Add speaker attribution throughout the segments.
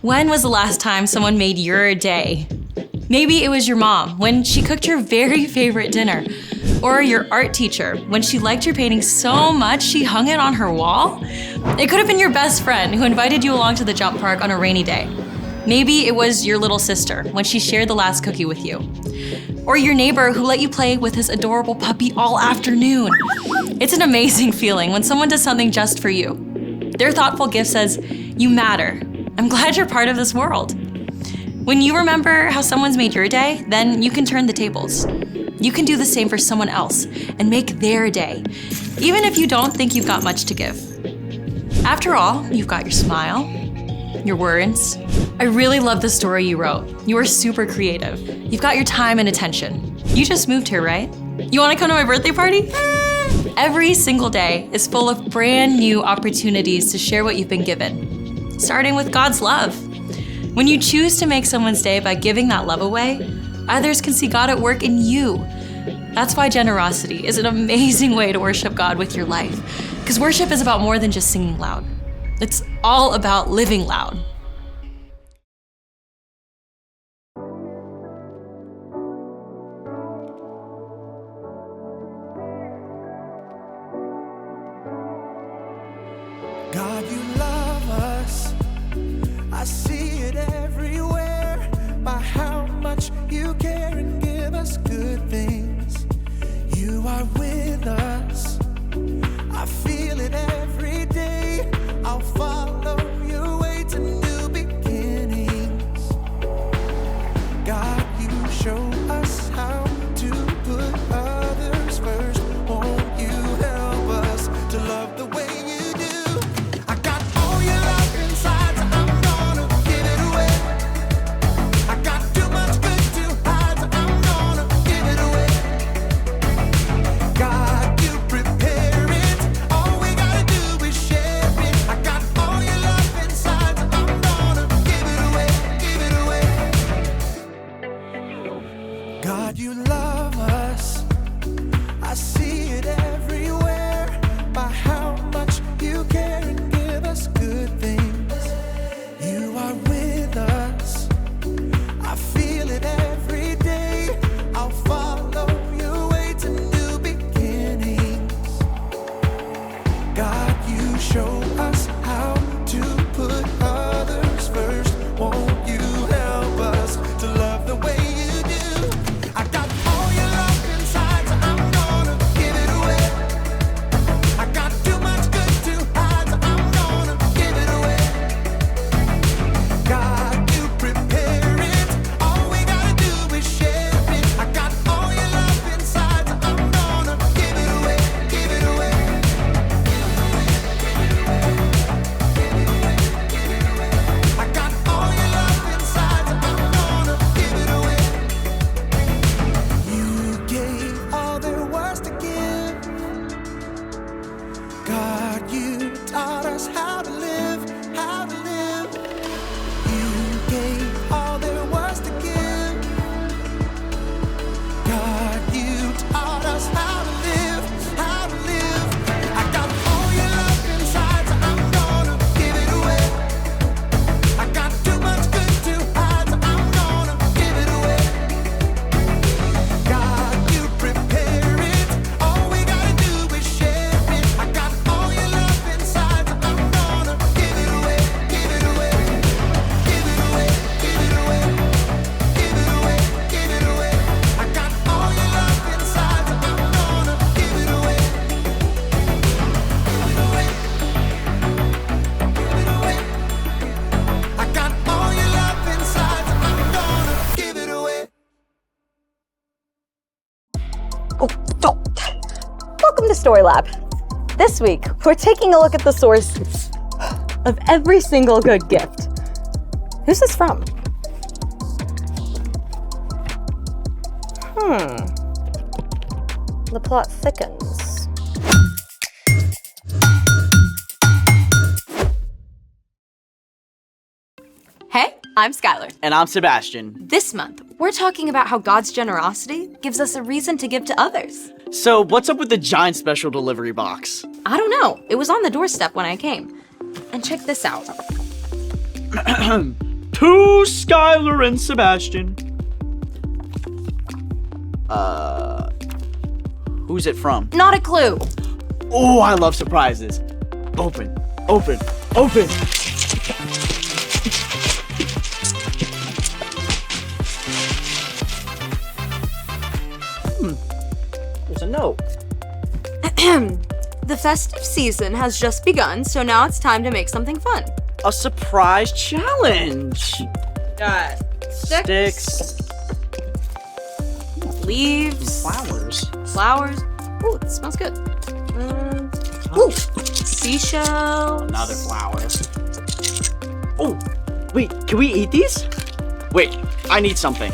Speaker 1: When was the last time someone made your day? Maybe it was your mom when she cooked your very favorite dinner, or your art teacher when she liked your painting so much she hung it on her wall. It could have been your best friend who invited you along to the jump park on a rainy day. Maybe it was your little sister when she shared the last cookie with you. Or your neighbor who let you play with his adorable puppy all afternoon. It's an amazing feeling when someone does something just for you. Their thoughtful gift says, "You matter. I'm glad you're part of this world." When you remember how someone's made your day, then you can turn the tables. You can do the same for someone else and make their day, even if you don't think you've got much to give. After all, you've got your smile, your words. I really love the story you wrote. You are super creative. You've got your time and attention. You just moved here, right? You want to come to my birthday party? Every single day is full of brand new opportunities to share what you've been given, starting with God's love. When you choose to make someone's day by giving that love away, others can see God at work in you. That's why generosity is an amazing way to worship God with your life. Because worship is about more than just singing loud. It's all about living loud.
Speaker 2: God, you love us. I see it everywhere by how much you care and give us good things. You are with us. I feel it every day. I'll follow your way to new beginnings. God, you show us how to put others first. Won't you help us to love the way you do? I got all your love inside, so I'm gonna give it away. I got too much good to hide, so I'm gonna give it away. God, you prepare it. All we gotta do is share it. I got all your love inside, so I'm gonna give it away, give it away. God, you love us. I see it everywhere by how much you care and give us good things. You are with us. I feel it every day. I'll follow your way to new beginnings. God, you show us how to put others first. Won't you help us to love the way you do? I got all your love inside, so I'm gonna give it away. I got too much good to hide, so I'm gonna give it away. God, you prepare it. All we gotta do is share it. I got all your love inside, so I'm gonna give it away, give it away. I got all your love inside, so I'm gonna give it away. You gave all there was to give. God, you taught us how to live, how to live. You gave all there was to give. God, you taught us how to live, how to live. I got all your love inside, so I'm gonna give it away. I got too much good to hide, so I'm gonna give it away. God, you prepare it. All we gotta do is share it. I got all your love inside, so I'm gonna give it away, give it away, give it away, give it away, give it away, give it away. I got all your love inside, so I'm gonna give it away, give it away, give it away. I got all your love inside, so I'm gonna give it away.
Speaker 3: Welcome to Story Lab. This week, we're taking a look at the source of every single good gift. Who's this from? The plot thickens.
Speaker 1: Hey, I'm Skylar.
Speaker 4: And I'm Sebastian.
Speaker 1: This month, we're talking about how God's generosity gives us a reason to give to others.
Speaker 4: So, what's up with the giant special delivery box?
Speaker 1: I don't know. It was on the doorstep when I came. And check this out.
Speaker 4: To Skylar and Sebastian. Who's it from?
Speaker 1: Not a clue.
Speaker 4: Oh, I love surprises. Open, open, open. There's a note.
Speaker 3: The festive season has just begun, so now it's time to make something fun.
Speaker 4: A surprise challenge.
Speaker 3: Got
Speaker 4: Sticks.
Speaker 3: leaves,
Speaker 4: Flowers.
Speaker 3: Ooh, it smells good. Ooh, seashells.
Speaker 4: Another flower. Oh, wait, can we eat these? Wait, I need something.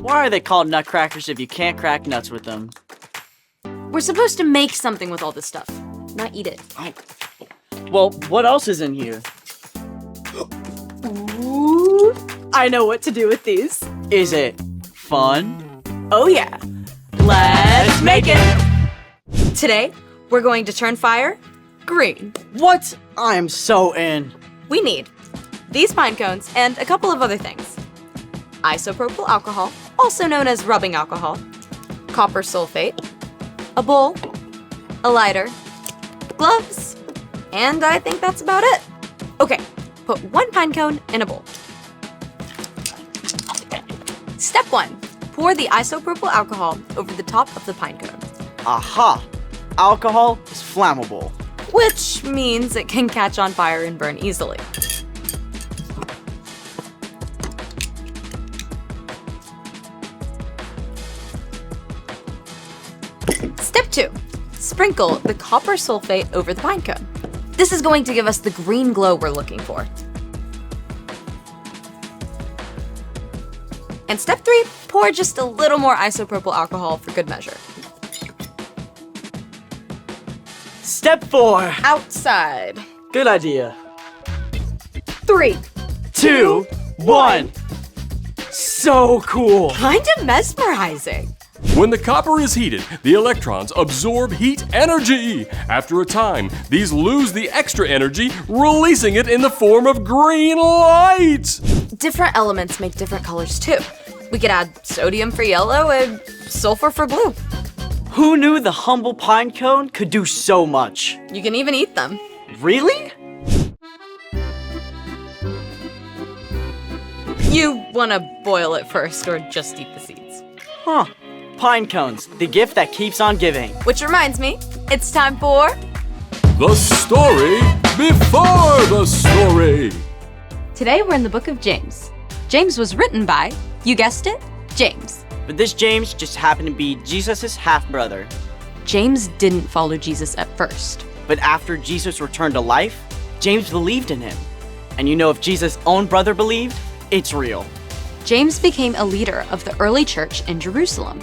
Speaker 4: Why are they called nutcrackers if you can't crack nuts with them?
Speaker 3: We're supposed to make something with all this stuff, not eat it.
Speaker 4: Well, what else is in here?
Speaker 3: Ooh, I know what to do with these.
Speaker 4: Is it fun?
Speaker 3: Oh yeah. Let's make it! Today, we're going to turn fire green.
Speaker 4: What? I am so in.
Speaker 3: We need these pine cones and a couple of other things. Isopropyl alcohol, also known as rubbing alcohol, copper sulfate, a bowl, a lighter, gloves, and I think that's about it. Okay, put one pine cone in a bowl. Step 1, pour the isopropyl alcohol over the top of the pine cone,
Speaker 4: Aha! Alcohol is flammable.
Speaker 3: which means it can catch on fire and burn easily. Step 2, sprinkle the copper sulfate over the pine cone. This is going to give us the green glow we're looking for. And step 3, pour just a little more isopropyl alcohol for good measure.
Speaker 4: Step 4.
Speaker 3: Outside.
Speaker 4: Good idea.
Speaker 3: 3,
Speaker 4: 2, 1. So cool.
Speaker 3: kind of mesmerizing.
Speaker 5: When the copper is heated, the electrons absorb heat energy. After a time, these lose the extra energy, releasing it in the form of green light.
Speaker 3: Different elements make different colors too. We could add sodium for yellow and sulfur for blue.
Speaker 4: Who knew the humble pine cone could do so much?
Speaker 3: You can even eat them.
Speaker 4: Really?
Speaker 3: You want to boil it first or just eat the seeds?
Speaker 4: Huh. Pine cones, the gift that keeps on giving.
Speaker 3: Which reminds me, it's time for
Speaker 5: The story before the story.
Speaker 3: Today we're in the book of James. James was written by, you guessed it, James.
Speaker 4: But this James just happened to be Jesus' half-brother.
Speaker 3: James didn't follow Jesus at first.
Speaker 4: But after Jesus returned to life, James believed in him. And you know, if Jesus' own brother believed, it's real.
Speaker 3: James became a leader of the early church in Jerusalem.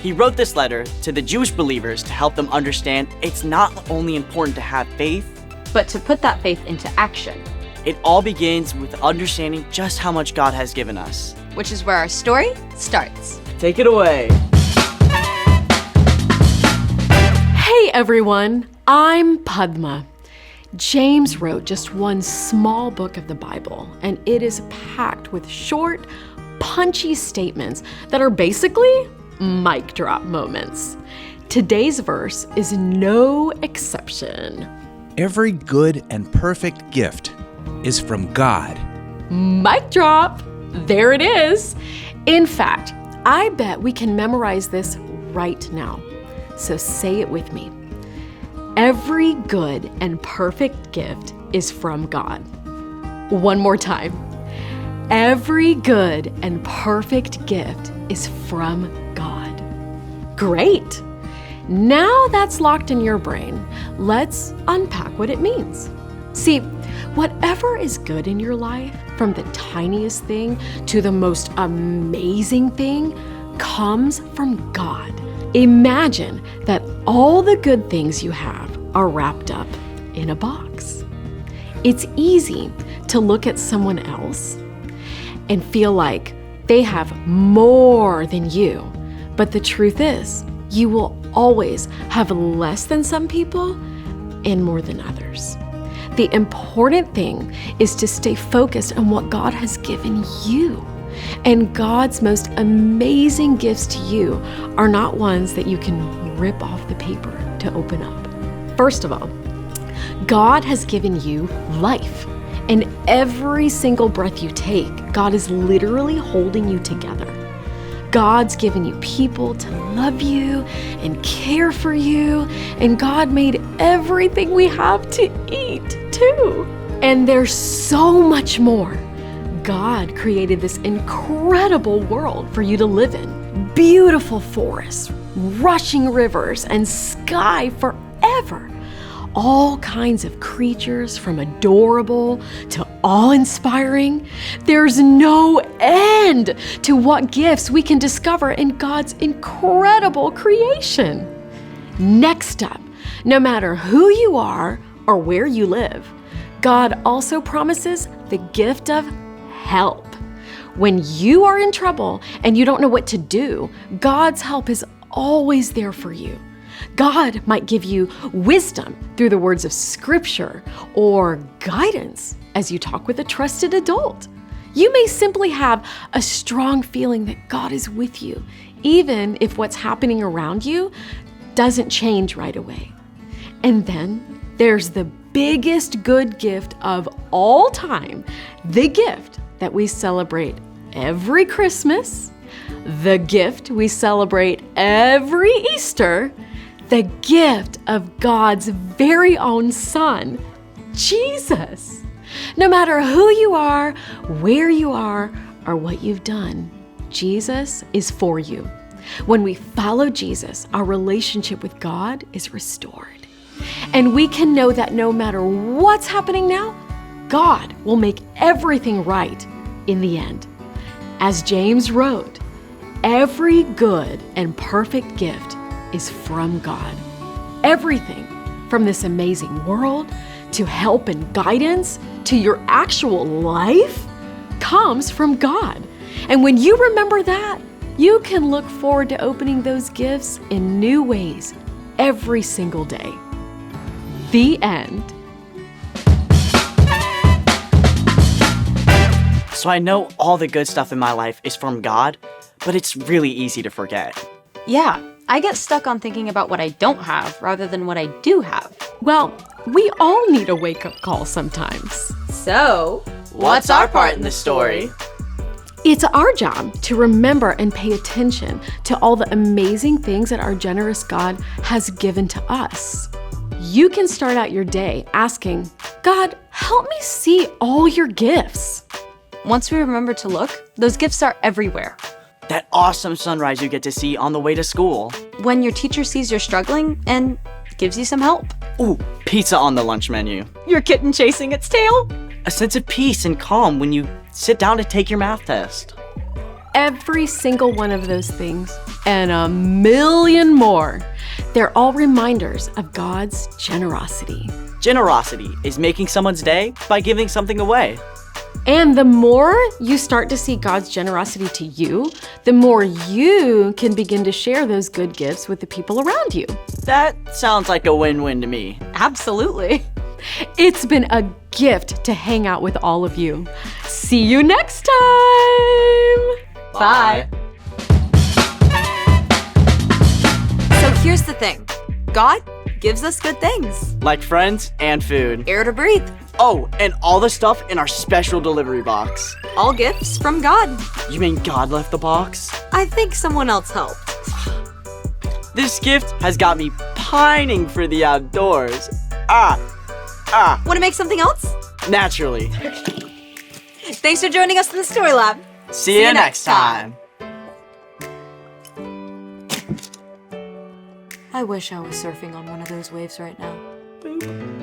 Speaker 4: He wrote this letter to the Jewish believers to help them understand it's not only important to have faith,
Speaker 3: But to put that faith into action,
Speaker 4: it all begins with understanding just how much God has given us.
Speaker 3: which is where our story starts.
Speaker 4: Take it away.
Speaker 6: Hey everyone, I'm Padma. James wrote just one small book of the Bible, and it is packed with short, punchy statements that are basically mic drop moments. Today's verse is no exception.
Speaker 7: Every good and perfect gift is from God.
Speaker 6: Mic drop! There it is. In fact, I bet we can memorize this right now. So say it with me. Every good and perfect gift is from God. One more time. Every good and perfect gift is from God. Great! Now that's locked in your brain, let's unpack what it means. See, whatever is good in your life, from the tiniest thing to the most amazing thing, comes from God. Imagine that all the good things you have are wrapped up in a box. It's easy to look at someone else and feel like they have more than you, But the truth is, you will always have less than some people and more than others. The important thing is to stay focused on what God has given you. And God's most amazing gifts to you are not ones that you can rip off the paper to open up. First of all, God has given you life. And every single breath you take, God is literally holding you together. God's given you people to love you and care for you. And God made everything we have to eat too. And there's so much more. God created this incredible world for you to live in. Beautiful forests, rushing rivers, and sky forever. All kinds of creatures from adorable to awe-inspiring. There's no end to what gifts we can discover in God's incredible creation. Next up, no matter who you are or where you live, God also promises the gift of help. When you are in trouble and you don't know what to do, God's help is always there for you. God might give you wisdom through the words of Scripture or guidance as you talk with a trusted adult. You may simply have a strong feeling that God is with you, even if what's happening around you doesn't change right away. And then there's the biggest good gift of all time, the gift that we celebrate every Christmas, the gift we celebrate every Easter, the gift of God's very own Son, Jesus. No matter who you are, where you are, or what you've done, Jesus is for you. When we follow Jesus, our relationship with God is restored. And we can know that no matter what's happening now, God will make everything right in the end. As James wrote, every good and perfect gift is from God. Everything from this amazing world to help and guidance to your actual life comes from God. And when you remember that, you can look forward to opening those gifts in new ways every single day. The end.
Speaker 4: So I know all the good stuff in my life is from God, but it's really easy to forget.
Speaker 3: Yeah, I get stuck on thinking about what I don't have rather than what I do have.
Speaker 6: Well, we all need a wake-up call sometimes.
Speaker 3: So,
Speaker 4: What's our part in the story?
Speaker 6: It's our job to remember and pay attention to all the amazing things that our generous God has given to us. You can start out your day asking, God, help me see all your gifts.
Speaker 3: Once we remember to look, those gifts are everywhere.
Speaker 4: That awesome sunrise you get to see on the way to school.
Speaker 3: When your teacher sees you're struggling and gives you some help.
Speaker 4: Ooh, pizza on the lunch menu.
Speaker 3: Your kitten chasing its tail.
Speaker 4: A sense of peace and calm when you sit down to take your math test.
Speaker 6: Every single one of those things and a million more, they're all reminders of God's generosity.
Speaker 4: Generosity is making someone's day by giving something away.
Speaker 6: And the more you start to see God's generosity to you, the more you can begin to share those good gifts with the people around you.
Speaker 4: That sounds like a win-win to me.
Speaker 3: Absolutely.
Speaker 6: It's been a gift to hang out with all of you. See you next time.
Speaker 3: Bye. So here's the thing. God gives us good things.
Speaker 4: Like friends and food.
Speaker 3: Air to breathe.
Speaker 4: Oh, and all the stuff in our special delivery box.
Speaker 3: All gifts from God.
Speaker 4: You mean God left the box?
Speaker 3: I think someone else helped.
Speaker 4: This gift has got me pining for the outdoors.
Speaker 3: Want to make something else?
Speaker 4: Naturally.
Speaker 3: Thanks for joining us in the Story Lab.
Speaker 4: See you next time.
Speaker 3: I wish I was surfing on one of those waves right now.